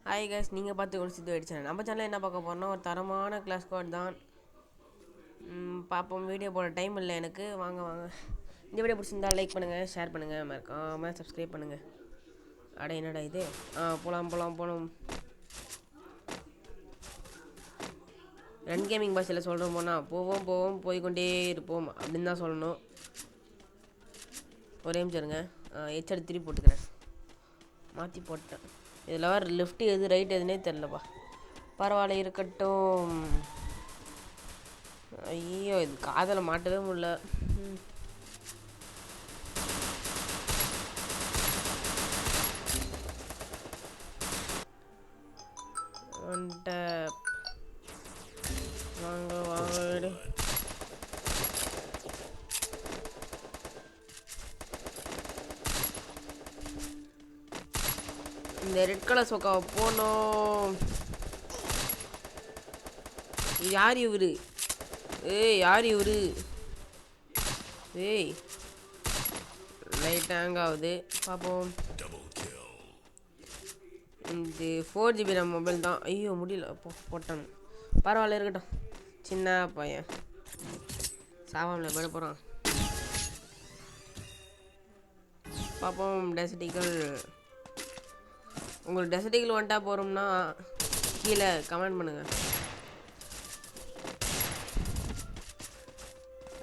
Hi guys, நீங்கள் பார்த்து ஒரு சித்து ஆயிடுச்சு. நம்ம சேனலில் என்ன பார்க்க போகிறோம்னா ஒரு தரமான கிளாஸ் ஸ்குவாட் தான். பார்ப்போம். வீடியோ போட டைம் இல்லை எனக்கு. வாங்க இந்த வீடியோ பிடிச்சிருந்தா லைக் பண்ணுங்கள், ஷேர் பண்ணுங்கள், மறக்காமல் சப்ஸ்கிரைப் பண்ணுங்கள். அட என்னடா இது? போகலாம். ரன் கேமிங் பாஷையில் சொல்கிறோம் போனால் போவோம் போய்கொண்டே இருப்போம் அப்படின்னு தான் சொல்லணும். ஒரே நிமிஷருங்க. ஹெச்ஆர் திருப்பி போட்டுக்கிறேன். மாற்றி போட்டேன். இதில் வர லெஃப்ட் எது ரைட் எதுனே தெரிலப்பா. பரவாயில்ல, இருக்கட்டும். ஐயோ, இது காதில் மாட்டவே முடியல. வாங்க இந்த ரெட் கலர் சொக்காவை போனோம். யார் இவரு? யார் இவரு? லைட் ஹேங் ஆகுது. பார்ப்போம். இது 4GB நம்ம மொபைல் தான். ஐயோ முடியல. போட்டான். பரவாயில்ல, இருக்கட்டும். சின்ன பையன் சாவாமில் போயிட போகிறான். பார்ப்போம். டெசர்டிக்கல் உங்களுக்கு டெசர்டிக்கல் வந்துட்டா போகிறோம்னா கீழே கமெண்ட் பண்ணுங்கள்.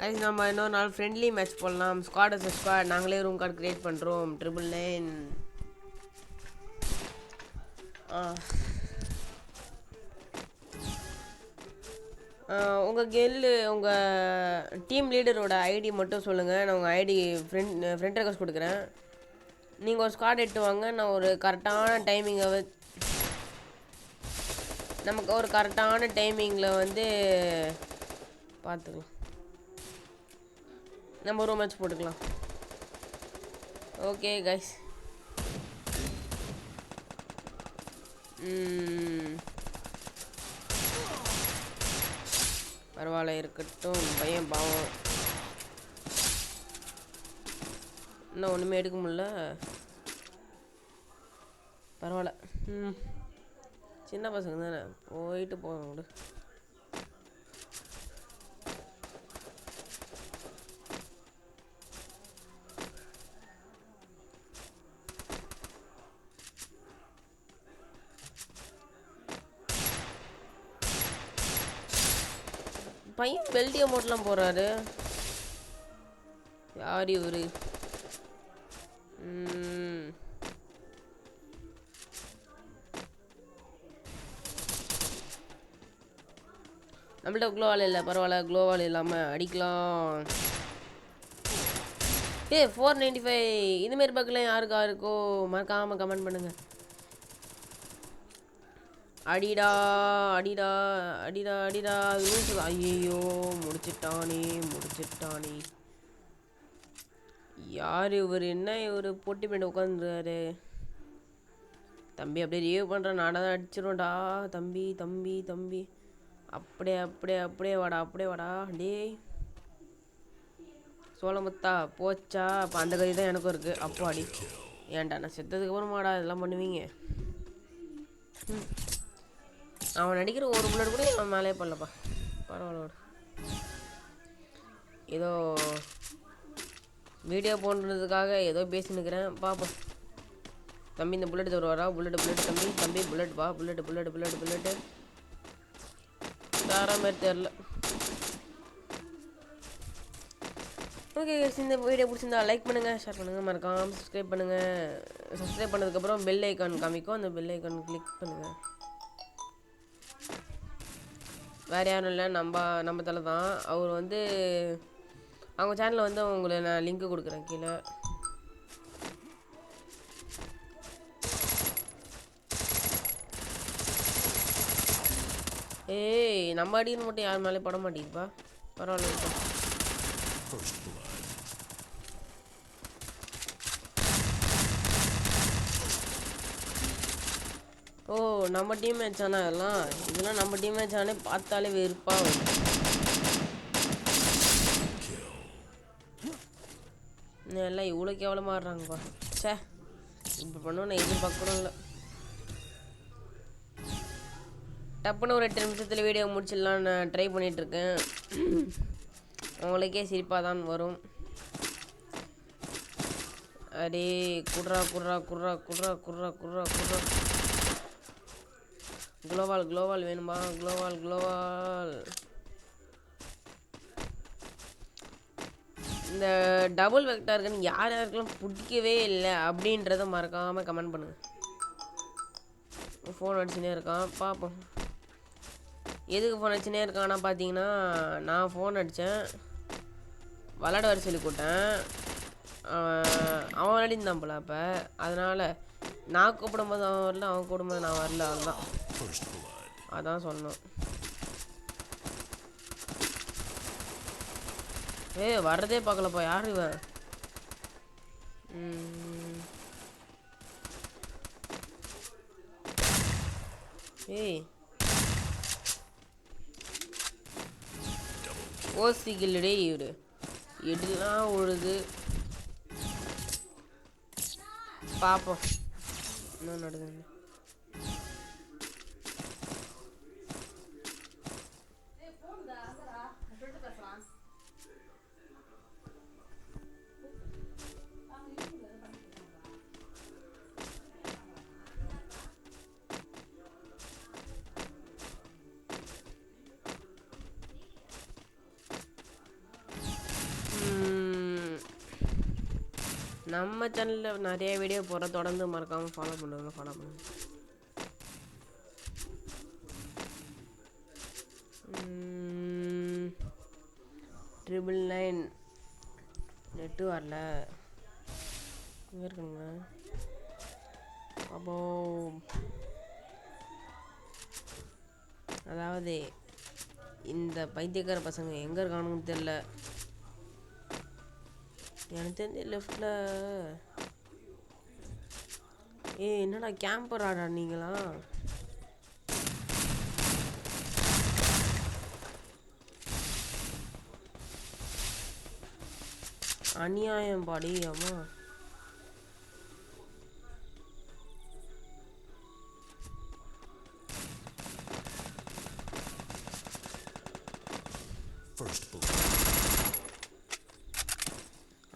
கைஸ், நம்ம இன்னொரு நாள் ஃப்ரெண்ட்லி மேட்ச் போடலாம். Squad versus squad. நாங்களே ரூம் கார்டு க்ரியேட் பண்ணுறோம். 999. உங்கள் டீம் லீடரோட ஐடி மட்டும் சொல்லுங்கள். நான் உங்கள் ஐடி ஃப்ரெண்ட் ரெக்வஸ்ட் கொடுக்குறேன். நீங்கள் ஒரு ஸ்குவாட் எட்டு வாங்க. நான் ஒரு கரெக்டான டைமிங்கில் வந்து பார்த்துக்கலாம். நம்ம ஒரு மேட்ச் போட்டுக்கலாம். Okay guys. பரவாயில்ல, இருக்கட்டும். பையன் பாவம். இன்னும் ஒன்றுமே எடுக்க முடியல. பரவாயில்ல. சின்ன பசங்க தானே, போயிட்டு போங்க. பையன் பெல்ட் அமௌண்ட்லாம் போகிறாரு. யார் இவரு? நம்மள்ட்ட க்ளோவால் இல்லை. பரவாயில்ல, க்ளோவால் இல்லாமல் அடிக்கலாம். 495. இதுமாரி பக்கெல்லாம் யாருக்கா இருக்கோ மறக்காமல் கமெண்ட் பண்ணுங்கள். அடிடா. ஐயோ, முடிச்சிட்டானே. யார் இவர்? என்ன இவர் போட்டி பண்ணி உட்காந்துருக்காரு? தம்பி அப்படியே ரிவ்யூ பண்ணுறேன். நானாக தான் அடிச்சிருவேன்டா. தம்பி அப்படியே வாடா. டேய் சோளமுத்தா போச்சா? அப்போ அந்த கறி தான் எனக்கும் இருக்குது. அப்போ அடி. ஏன்டா நான் செத்ததுக்கு அப்புறமாடா இதெல்லாம் பண்ணுவீங்க? அவன் நடிக்கிற ஒரு புல்லட் கூட அவன் மேலே பண்ணலப்பா. பரவாயில்ல. ஏதோ வீடியோ போடுறதுக்காக ஏதோ பேசினுக்கிறேன். பார்ப்போம். தம்பி இந்த புல்லட் தருவாரா? புல்லட் தம்பி புல்லட் வா. புல்லட்டு வேற மாதிரி தெரில. ஓகே, இந்த வீடியோ பிடிச்சிருந்தா லைக் பண்ணுங்கள், ஷேர் பண்ணுங்கள், மறக்காமல் சப்ஸ்கிரைப் பண்ணுங்கள். சப்ஸ்கிரைப் பண்ணதுக்கப்புறம் பெல் ஐக்கான் காமிக்கும். அந்த பெல் ஐக்கான் கிளிக் பண்ணுங்கள். வேறு யாரும் இல்லை, நம்ம தலை தான். அவர் வந்து அவங்க சேனலில் வந்து உங்களை நான் லிங்க்கு கொடுக்குறேன் கீழே. நம்ம அடின்னு மட்டும் யார் மேலே பட மாட்டேங்குதுப்பா. பரவாயில்ல. நம்ம டீம் மேட்ச் ஆனால் இதெல்லாம் நம்ம டீம் மேட்ச் ஆனே பார்த்தாலே வெறுப்பாக வரும். எல்லாம் இவ்வளோ கேவலமாக ஆடுறாங்கப்பா. சே, இப்படி பண்ணுவோம் நான் எதிர்பார்க்க கூட இல்லை. டப்புன்னு ஒரு 8 நிமிஷத்தில் வீடியோ முடிச்சிடலாம் நான் ட்ரை பண்ணிகிட்ருக்கேன். உங்களுக்கே சிரிப்பாக தான் வரும். அடே குட்ரா குட்ரா குட்ரா குட்ரா குட்ரா குட்ரா குட்ரா. குளோவால் வேணுமா? குளோவால். இந்த டபுள் வெக்டார்கன் யார் யாருக்கெல்லாம் பிடிக்கவே இல்லை அப்படின்றத மறக்காமல் கமெண்ட் பண்ணுங்கள். ஃபோன் அடிச்சுனே இருக்கான், பார்ப்போம். எதுக்கு ஃபோன் அடிச்சுனே இருக்கான்னா பார்த்தீங்கன்னா, நான் ஃபோன் அடித்தேன், விளாட வர சொல்லி கூட்டேன். அவன் விளையாடிந்தான் போல. அப்போ அதனால் நான் கூப்பிடும்போது அவன் வரல, அவன் கூப்பிடும்போது நான் வரல. அதான் சொன்னோம். வர்றதே பார்க்கலப்பா. யார் இவன்? ஓசி கில்லுடே இவரு. எடெல்லாம் உழுது. பார்ப்போம் என்ன நடக்குது. நம்ம சேனலில் நிறைய வீடியோ போகிற, தொடர்ந்து மறக்காமல் ஃபாலோ பண்ணுங்க. 999 நெட்டு வரல. இங்கே இருக்குங்க. அப்போ அதாவது இந்த பைத்தியக்கார பசங்க எங்கே இருக்கானுன்னு தெரில. எனக்கு தெரிஞ்ச லெஃப்டில். என்னடா கேம்பர் ஆடா நீங்களா? அநியாயம் பாடி. அம்மா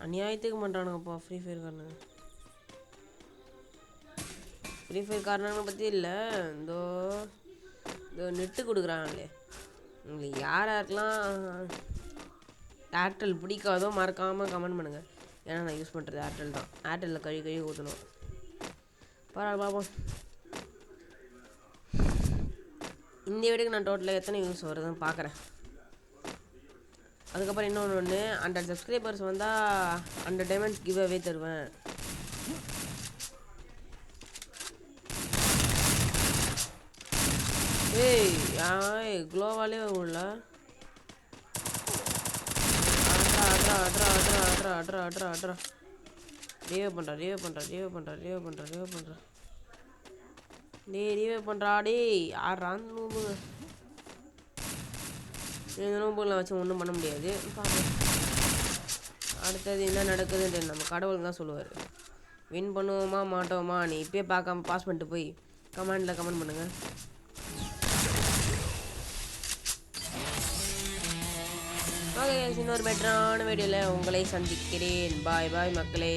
அநியாயத்துக்கு பண்ணுறானுங்கப்பா ஃப்ரீ ஃபயர் காரணங்களை பற்றி இல்லை. இதோ நெட்டு கொடுக்குறாங்களே, உங்களுக்கு யாருக்கெல்லாம் ஏர்டெல் பிடிக்காதோ மறக்காமல் கமெண்ட் பண்ணுங்கள். ஏன்னா நான் யூஸ் பண்ணுறது ஏர்டெல் தான். ஏர்டெல்லில் கழுவி ஊற்றணும். பரவாயில்ல, பார்ப்போம். இந்த வீடியோக்கு நான் டோட்டலாக எத்தனை யூஸ் வருதுன்னு பார்க்குறேன். அதுக்கப்புறம் இன்னொன்று 100 சப்ஸ்கிரைபர்ஸ் வந்தால் 100 டைமண்ட்ஸ் கிவ் அவே தருவேன். குளோவாலே உள்ள அட்ரா ரீவே பண்ணுறா. யாரான்னு இந்த நோம்புகளை வச்சு ஒன்றும் பண்ண முடியாது. அடுத்தது என்ன நடக்குதுன்னு நம்ம கடவுள் தான் சொல்லுவார். வின் பண்ணுவோமா மாட்டோமா நீ இப்போயே பார்க்காம பாஸ் பண்ணிட்டு போய் கமெண்ட் பண்ணுங்கள். ஓகே, இன்னொரு பெட்டரான வீடியோவில் உங்களை சந்திக்கிறேன். பாய் மக்களே.